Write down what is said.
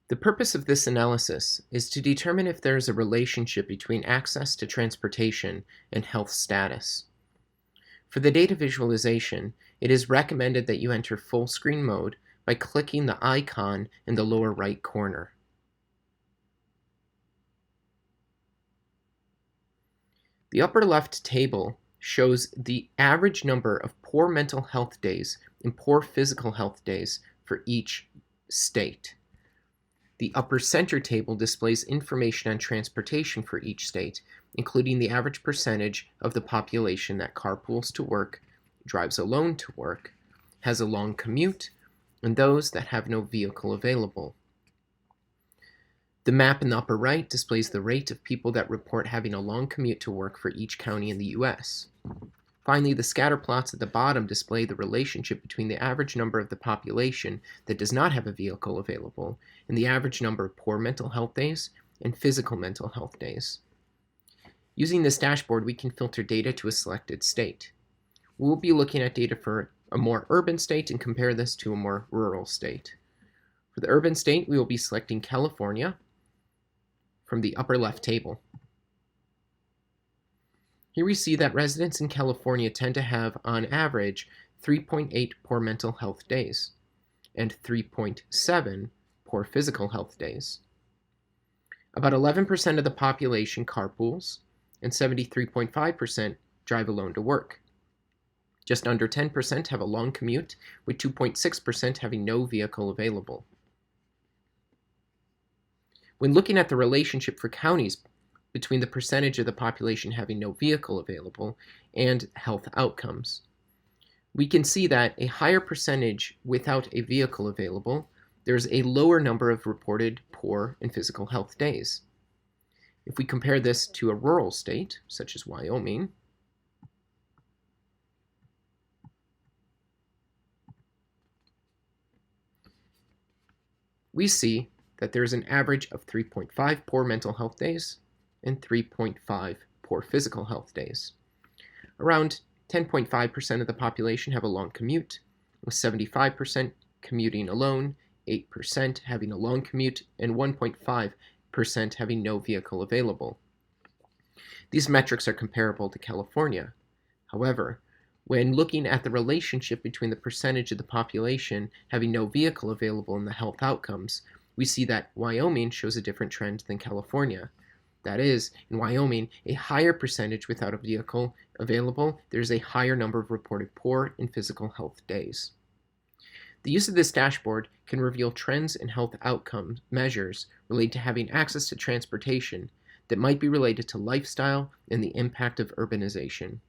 The purpose of this analysis is to determine if there is a relationship between access to transportation and health status. For the data visualization, it is recommended that you enter full screen mode by clicking the icon in the lower right corner. The upper left table shows the average number of poor mental health days and poor physical health days for each state. The upper center table displays information on transportation for each state, including the average percentage of the population that carpools to work, drives alone to work, has a long commute, and those that have no vehicle available. The map in the upper right displays the rate of people that report having a long commute to work for each county in the U.S. Finally, the scatter plots at the bottom display the relationship between the average number of the population that does not have a vehicle available and the average number of poor mental health days and physical mental health days. Using this dashboard, we can filter data to a selected state. We will be looking at data for a more urban state and compare this to a more rural state. For the urban state, we will be selecting California from the upper left table. Here we see that residents in California tend to have, on average, 3.8 poor mental health days and 3.7 poor physical health days. About 11% of the population carpools and 73.5% drive alone to work. Just under 10% have a long commute, with 2.6% having no vehicle available. When looking at the relationship for counties between the percentage of the population having no vehicle available and health outcomes, we can see that a higher percentage without a vehicle available, there's a lower number of reported poor and physical health days. If we compare this to a rural state, such as Wyoming, we see that there is an average of 3.5 poor mental health days and 3.5 poor physical health days. Around 10.5% of the population have a long commute, with 75% commuting alone, 8% having a long commute, and 1.5% having no vehicle available. These metrics are comparable to California. However, when looking at the relationship between the percentage of the population having no vehicle available and the health outcomes, we see that Wyoming shows a different trend than California. That is, in Wyoming, a higher percentage without a vehicle available, there's a higher number of reported poor and physical health days. The use of this dashboard can reveal trends in health outcome measures related to having access to transportation that might be related to lifestyle and the impact of urbanization.